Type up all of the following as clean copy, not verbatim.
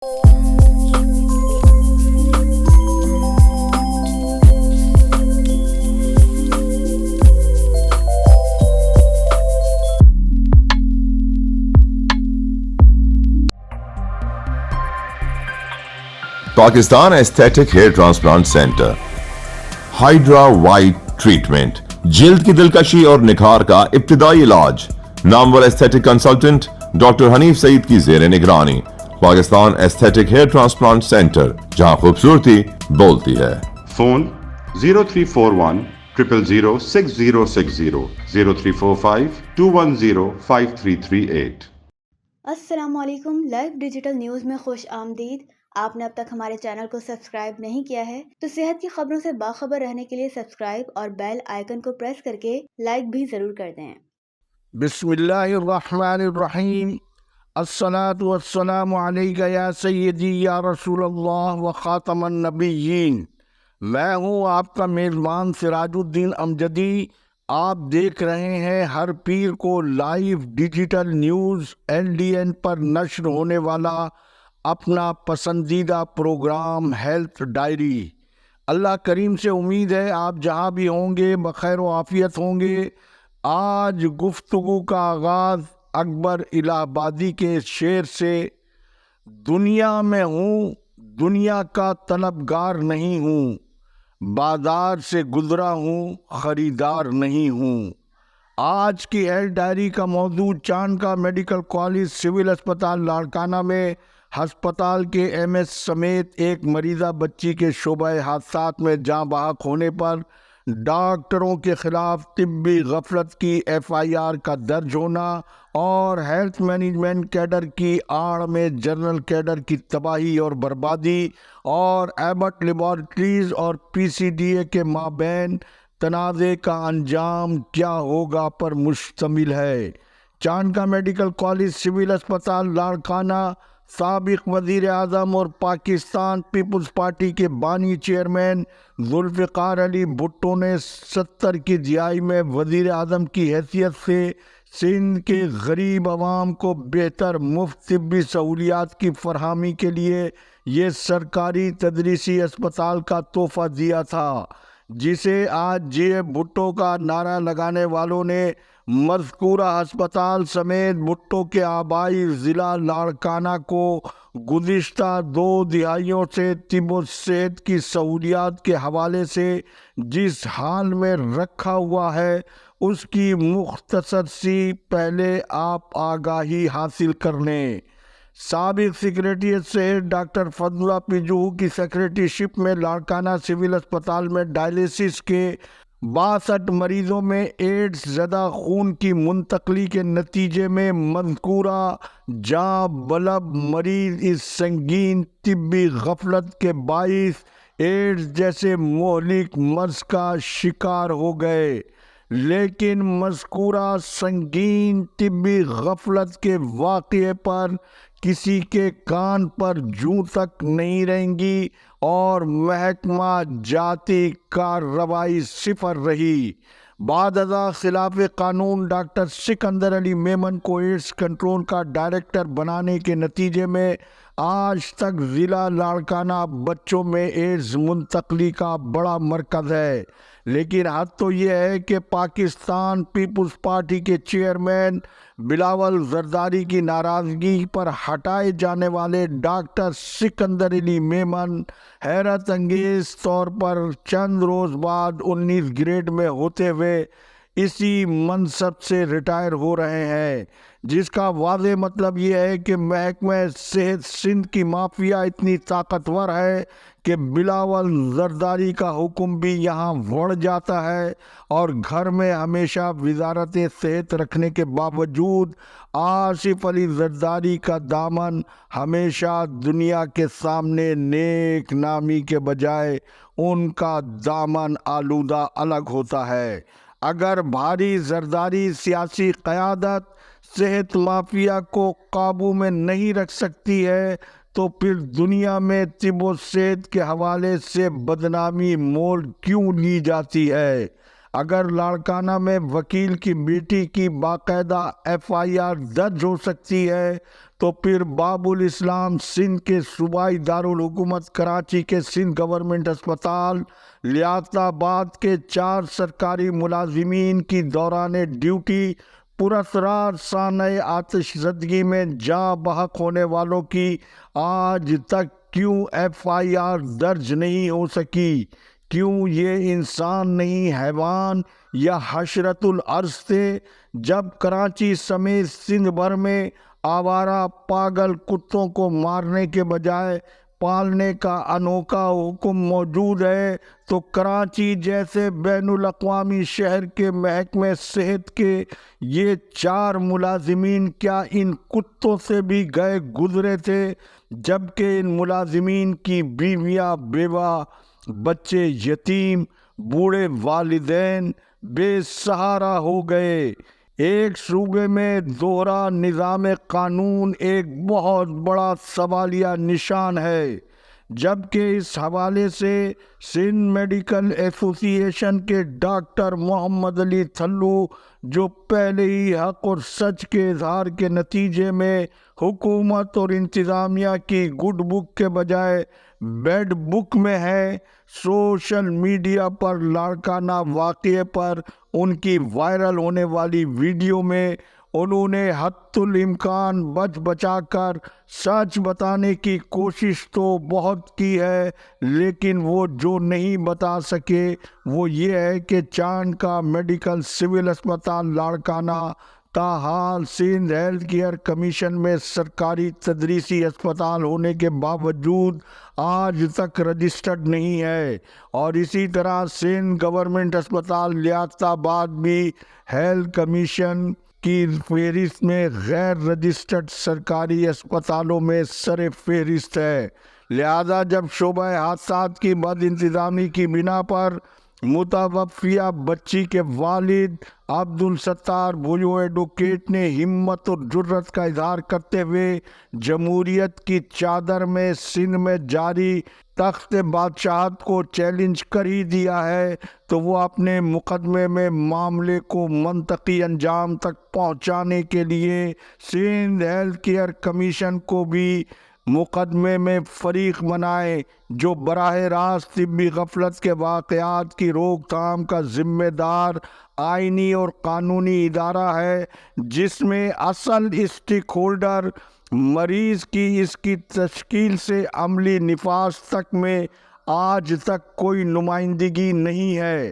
Pakistan aesthetic hair transplant centre hydra white treatment جلد کی دلکشی اور نکھار کا ابتدائی علاج نامور aesthetic consultant doctor Hanif Saeed کی زیر نگرانی Pakistan aesthetic hair transplant centre جہاں خوبصورتی بولتی ہے فون 0341 000 6060 0345 210 5338. السلام علیکم، لائیو ڈیجیٹل نیوز میں خوش آمدید۔ آپ نے اب تک ہمارے چینل کو سبسکرائب نہیں کیا ہے تو صحت کی خبروں سے باخبر رہنے کے لیے سبسکرائب اور بیل آئیکن کو پریس کر کے لائک بھی ضرور کر دیں۔ بسم اللہ الرحمن الرحیم، الصلاۃ والسلام علیک یا سیدی یا رسول اللہ و خاتم النبیین۔ میں ہوں آپ کا میزبان سراج الدین امجدی۔ آپ دیکھ رہے ہیں ہر پیر کو لائیو ڈیجیٹل نیوز LDN پر نشر ہونے والا اپنا پسندیدہ پروگرام ہیلتھ ڈائری۔ اللہ کریم سے امید ہے آپ جہاں بھی ہوں گے بخیر و عافیت ہوں گے۔ آج گفتگو کا آغاز اکبر الہ آبادی کے شعر سے۔ دنیا میں ہوں، دنیا کا طلبگار نہیں ہوں، بازار سے گزرا ہوں، خریدار نہیں ہوں۔ آج کی ہیلتھ ڈائری کا موضوع چاند کا میڈیکل کالج سول اسپتال لاڑکانہ میں ہسپتال کے MS سمیت ایک مریضہ بچی کے شعبہ حادثات میں جاں بحق ہونے پر ڈاکٹروں کے خلاف طبی غفلت کی FIR کا درج ہونا اور ہیلتھ مینجمنٹ کیڈر کی آڑ میں جنرل کیڈر کی تباہی اور بربادی اور ایبٹ لیبارٹریز اور PCDA کے مابین تنازع کا انجام کیا ہوگا پر مشتمل ہے۔ چاند کا میڈیکل کالج سول اسپتال لاڑکانہ سابق وزیر اعظم اور پاکستان پیپلز پارٹی کے بانی چیئرمین ذوالفقار علی بھٹو نے 70 کی دہائی میں وزیر اعظم کی حیثیت سے سندھ کے غریب عوام کو بہتر مفت طبی سہولیات کی فراہمی کے لیے یہ سرکاری تدریسی اسپتال کا تحفہ دیا تھا، جسے آج JF بھٹو کا نعرہ لگانے والوں نے مذکورہ ہسپتال سمیت بھٹو کے آبائی ضلع لاڑکانہ کو گزشتہ 2 دہائیوں سے طب و صحت کی سہولیات کے حوالے سے جس حال میں رکھا ہوا ہے اس کی مختصر سی پہلے آپ آگاہی حاصل کر لیں۔ سابق سیکریٹریٹ سے ڈاکٹر فضلہ پجوہو کی سیکریٹری شپ میں لاڑکانہ سول اسپتال میں ڈائلیسس کے 62 مریضوں میں ایڈز زدہ خون کی منتقلی کے نتیجے میں مذکورہ جاں بلب مریض اس سنگین طبی غفلت کے باعث ایڈز جیسے مہلک مرض کا شکار ہو گئے، لیکن مذکورہ سنگین طبی غفلت کے واقعے پر کسی کے کان پر جوں تک نہیں رہیں گی اور محکمہ جاتی کارروائی صفر رہی۔ بعد ازاں خلاف قانون ڈاکٹر سکندر علی میمن کو ایڈز کنٹرول کا ڈائریکٹر بنانے کے نتیجے میں آج تک ضلع لاڑکانہ بچوں میں ایڈز منتقلی کا بڑا مرکز ہے، لیکن حد تو یہ ہے کہ پاکستان پیپلز پارٹی کے چیئرمین بلاول زرداری کی ناراضگی پر ہٹائے جانے والے ڈاکٹر سکندر علی میمن حیرت انگیز طور پر چند روز بعد 19 گریڈ میں ہوتے ہوئے اسی منصب سے ریٹائر ہو رہے ہیں، جس کا واضح مطلب یہ ہے کہ محکمہ صحت سندھ کی مافیا اتنی طاقتور ہے کہ بلاول زرداری کا حکم بھی یہاں بڑھ جاتا ہے اور گھر میں ہمیشہ وزارت صحت رکھنے کے باوجود آصف علی زرداری کا دامن ہمیشہ دنیا کے سامنے نیک نامی کے بجائے ان کا دامن آلودہ الگ ہوتا ہے۔ اگر بھاری زرداری سیاسی قیادت صحت مافیا کو قابو میں نہیں رکھ سکتی ہے تو پھر دنیا میں طب و صحت کے حوالے سے بدنامی مول کیوں لی جاتی ہے؟ اگر لاڑکانہ میں وکیل کی بیٹی کی باقاعدہ FIR درج ہو سکتی ہے تو پھر باب الاسلام سندھ کے صوبائی دارالحکومت کراچی کے سندھ گورنمنٹ اسپتال لیاقت آباد کے 4 سرکاری ملازمین کی دوران ڈیوٹی پراسرار سانحہ آتش زدگی میں جاں بحق ہونے والوں کی آج تک کیوں FIR درج نہیں ہو سکی؟ کیوں یہ انسان نہیں حیوان یا حشرت الارض تھے؟ جب کراچی سمیت سندھ بھر میں آوارہ پاگل کتوں کو مارنے کے بجائے پالنے کا انوکھا حکم موجود ہے تو کراچی جیسے بین الاقوامی شہر کے محکمہ صحت کے یہ 4 ملازمین کیا ان کتوں سے بھی گئے گزرے تھے؟ جبکہ ان ملازمین کی بیویاں بیوہ، بچے یتیم، بوڑھے والدین بے سہارا ہو گئے۔ ایک صوبے میں دوہرا نظام قانون ایک بہت بڑا سوالیہ نشان ہے، جبکہ اس حوالے سے سندھ میڈیکل ایسوسی ایشن کے ڈاکٹر محمد علی تھلو، جو پہلے ہی حق اور سچ کے اظہار کے نتیجے میں حکومت اور انتظامیہ کی گڈ بک کے بجائے بیڈ بک میں ہے، سوشل میڈیا پر لاڑکانہ واقعے پر ان کی وائرل ہونے والی ویڈیو میں انہوں نے حد الامکان بچ بچا کر سچ بتانے کی کوشش تو بہت کی ہے، لیکن وہ جو نہیں بتا سکے وہ یہ ہے کہ چاند کا میڈیکل سول اسپتال لاڑکانہ تاحال سندھ ہیلتھ کیئر کمیشن میں سرکاری تدریسی اسپتال ہونے کے باوجود آج تک رجسٹرڈ نہیں ہے، اور اسی طرح سندھ گورنمنٹ اسپتال لیاقت آباد بھی ہیلتھ کمیشن کی فہرست میں غیر رجسٹرڈ سرکاری اسپتالوں میں سر فہرست ہے۔ لہذا جب شعبہ حادثات کی بد انتظامی کی بنا پر متوفیہ بچی کے والد عبد الستار بھویو ایڈوکیٹ نے ہمت اور جرت کا اظہار کرتے ہوئے جمہوریت کی چادر میں سندھ میں جاری تخت بادشاہت کو چیلنج کر ہی دیا ہے، تو وہ اپنے مقدمے میں معاملے کو منطقی انجام تک پہنچانے کے لیے سندھ ہیلتھ کیئر کمیشن کو بھی مقدمے میں فریق بنائے، جو براہ راست طبی غفلت کے واقعات کی روک تھام کا ذمہ دار آئینی اور قانونی ادارہ ہے، جس میں اصل اسٹیک ہولڈر مریض کی اس کی تشکیل سے عملی نفاذ تک میں آج تک کوئی نمائندگی نہیں ہے۔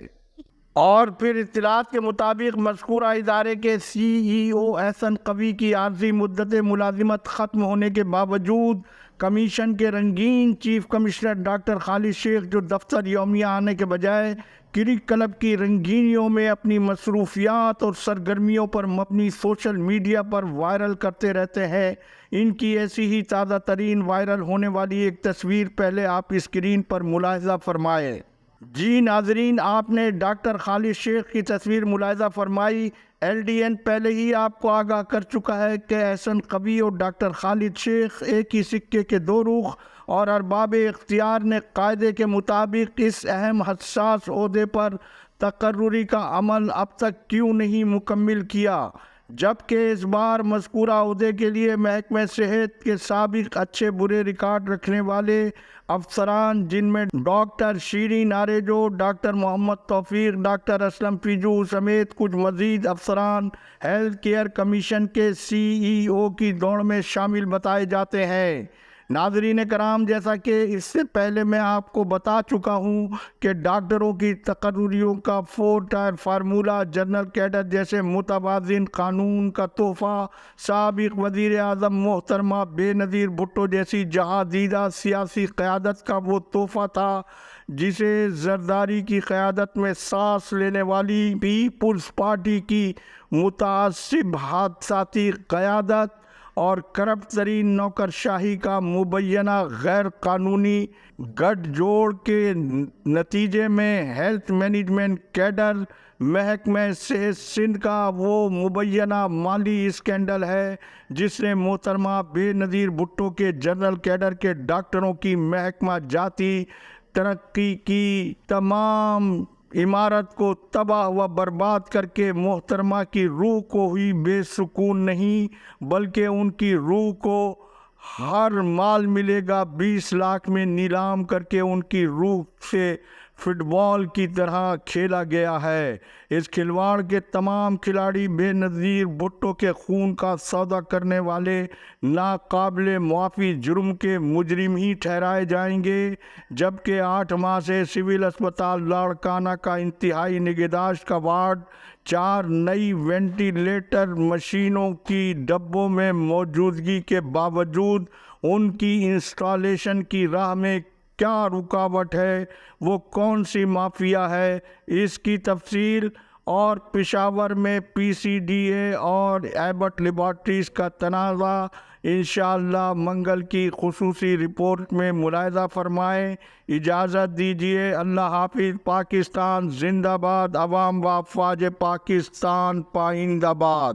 اور پھر اطلاعات کے مطابق مذکورہ ادارے کے CEO احسن قوی کی عارضی مدت ملازمت ختم ہونے کے باوجود کمیشن کے رنگین چیف کمشنر ڈاکٹر خالد شیخ، جو دفتر یومیہ آنے کے بجائے کرکٹ کلب کی رنگینیوں میں اپنی مصروفیات اور سرگرمیوں پر مبنی سوشل میڈیا پر وائرل کرتے رہتے ہیں، ان کی ایسی ہی تازہ ترین وائرل ہونے والی ایک تصویر پہلے آپ اسکرین پر ملاحظہ فرمائیں۔ جی ناظرین، آپ نے ڈاکٹر خالد شیخ کی تصویر ملاحظہ فرمائی۔ LDN پہلے ہی آپ کو آگاہ کر چکا ہے کہ احسن قوی اور ڈاکٹر خالد شیخ ایک ہی سکے کے 2 رخ، اور ارباب اختیار نے قاعدے کے مطابق اس اہم حساس عہدے پر تقرری کا عمل اب تک کیوں نہیں مکمل کیا، جبکہ اس بار مذکورہ عہدے کے لیے محکمہ صحت کے سابق اچھے برے ریکارڈ رکھنے والے افسران، جن میں ڈاکٹر شیرین آریجو، ڈاکٹر محمد توفیق، ڈاکٹر اسلم پیجو سمیت کچھ مزید افسران ہیلتھ کیئر کمیشن کے CEO کی دوڑ میں شامل بتائے جاتے ہیں۔ ناظرین کرام، جیسا کہ اس سے پہلے میں آپ کو بتا چکا ہوں کہ ڈاکٹروں کی تقرریوں کا 4 ٹائر فارمولہ جنرل کیڈر جیسے متوازن قانون کا تحفہ سابق وزیر اعظم محترمہ بے نظیر بھٹو جیسی جہاں دیدہ سیاسی قیادت کا وہ تحفہ تھا جسے زرداری کی قیادت میں سانس لینے والی پیپلز پارٹی کی متعصب حادثاتی قیادت اور کرپٹ ترین نوکرشاہی کا مبینہ غیر قانونی گٹھ جوڑ کے نتیجے میں ہیلتھ مینجمنٹ کیڈر محکمہ صحت سندھ کا وہ مبینہ مالی اسکینڈل ہے جس نے محترمہ بے نظیر بھٹو کے جنرل کیڈر کے ڈاکٹروں کی محکمہ جاتی ترقی کی تمام عمارت کو تباہ و برباد کر کے محترمہ کی روح کو ہی بے سکون نہیں بلکہ ان کی روح کو ہر مال ملے گا 20 لاکھ میں نیلام کر کے ان کی روح سے فٹ بال کی طرح کھیلا گیا ہے۔ اس کھلواڑ کے تمام کھلاڑی بے نظیر بھٹو کے خون کا سودا کرنے والے ناقابل معافی جرم کے مجرم ہی ٹھہرائے جائیں گے، جبکہ 8 ماہ سے سول اسپتال لاڑکانہ کا انتہائی نگہداشت کا وارڈ 4 نئی وینٹیلیٹر مشینوں کی ڈبوں میں موجودگی کے باوجود ان کی انسٹالیشن کی راہ میں کیا رکاوٹ ہے، وہ کون سی مافیا ہے، اس کی تفصیل اور پشاور میں پی سی ڈی اے اور ایبٹ لیبارٹریز کا تنازع انشاءاللہ منگل کی خصوصی رپورٹ میں ملاحظہ فرمائیں۔ اجازت دیجیے، اللہ حافظ۔ پاکستان زندہ باد، عوام و افواج پاکستان پائندہ باد۔